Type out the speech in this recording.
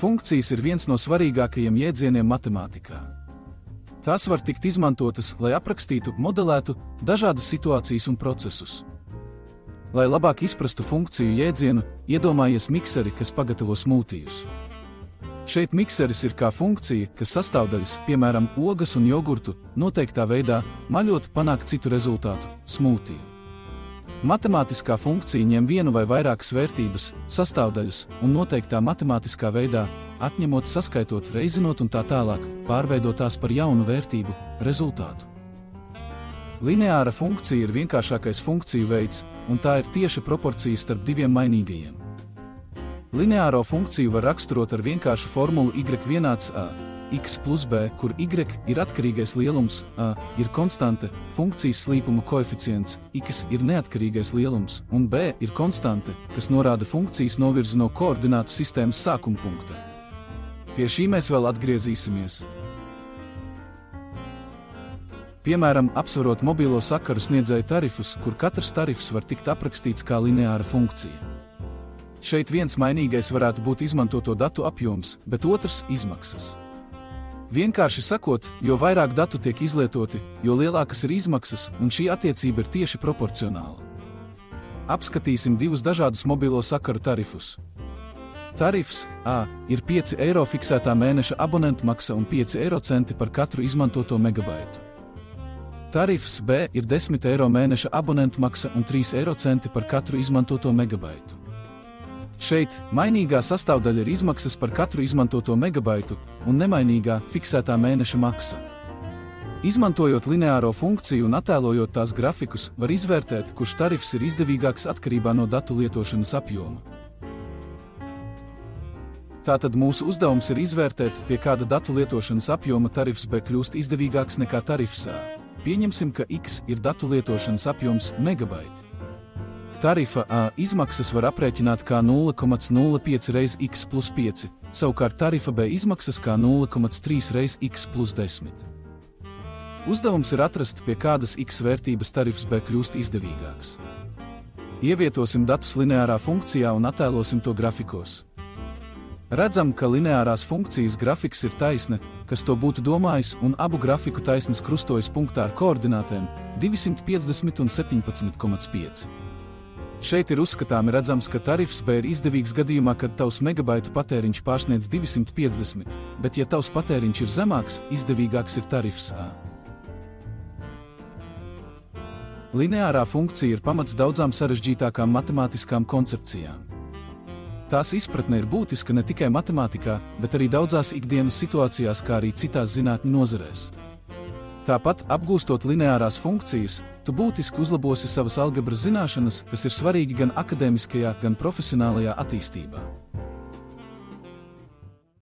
Funkcijas ir viens no svarīgākajiem jēdzieniem matemātikā. Tās var tikt izmantotas, lai aprakstītu, modelētu dažādas situācijas un procesus. Lai labāk izprastu funkciju jēdzienu, iedomājies mikseri, kas pagatavo smūtijus. Šeit mikseris ir kā funkcija, kas sastāvdaļas, piemēram, ogas un jogurtu, noteiktā veidā, maļot, panākt citu rezultātu – smūtiju. Matemātiskā funkcija ņem vienu vai vairākas vērtības, sastāvdaļas un noteiktā matemātiskā veidā, atņemot, saskaitot, reizinot un tā tālāk, pārveidot tās par jaunu vērtību, rezultātu. Lineāra funkcija ir vienkāršākais funkciju veids, un tā ir tieša proporcija starp diviem mainīgajiem. Lineāro funkciju var raksturot ar vienkāršu formulu y vienāds a, x plus b, kur y ir atkarīgais lielums, a ir konstante, funkcijas slīpuma koeficients, x ir neatkarīgais lielums, un b ir konstante, kas norāda funkcijas novirzi no koordinātu sistēmas sākuma punkta. Pie šī mēs vēl atgriezīsimies. Piemēram, apsvarot mobilo sakaru sniedzēju tarifus, kur katrs tarifs var tikt aprakstīts kā lineāra funkcija. Šeit viens mainīgais varētu būt izmantoto datu apjoms, bet otrs – izmaksas. Vienkārši sakot, jo vairāk datu tiek izlietoti, jo lielākas ir izmaksas, un šī attiecība ir tieši proporcionāla. Apskatīsim divus dažādus mobilo sakaru tarifus. Tarifs A ir 5 eiro fiksētā mēneša abonentu maksa un 5 eiro centi par katru izmantoto megabaitu. Tarifs B ir 10 eiro mēneša abonentu maksa un 3 eiro centi par katru izmantoto megabaitu. Šeit mainīgā sastāvdaļa ir izmaksas par katru izmantoto megabaitu un nemainīgā fiksētā mēneša maksa. Izmantojot lineāro funkciju un attēlojot tās grafikus, var izvērtēt, kurš tarifs ir izdevīgāks atkarībā no datu lietošanas apjoma. Tātad mūsu uzdevums ir izvērtēt, pie kāda datu lietošanas apjoma tarifs B kļūst izdevīgāks nekā tarifs A. Pieņemsim, ka X ir datu lietošanas apjoms megabaiti. Tarifa A izmaksas var aprēķināt kā 0,05 reiz x plus 5, savukārt tarifa B izmaksas kā 0,3 reiz x plus 10. Uzdevums ir atrast, pie kādas x vērtības tarifs B kļūst izdevīgāks. Ievietosim datus lineārā funkcijā un attēlosim to grafikos. Redzam, ka lineārās funkcijas grafiks ir taisne, kas to būtu domājis, un abu grafiku taisnes krustojas punktā ar koordinātēm 250 un 17,5. Šeit ir uzskatāmi redzams, ka tarifs B ir izdevīgs gadījumā, kad tavs megabaitu patēriņš pārsniedz 250, bet ja tavs patēriņš ir zemāks, izdevīgāks ir tarifs A. Lineārā funkcija ir pamats daudzām sarežģītākām matemātiskām koncepcijām. Tās izpratne ir būtiska ne tikai matemātikā, bet arī daudzās ikdienas situācijās, kā arī citās zinātņu nozarēs. Tāpat, apgūstot lineārās funkcijas, tu būtiski uzlabosi savas algebras zināšanas, kas ir svarīgi gan akadēmiskajā, gan profesionālajā attīstībā.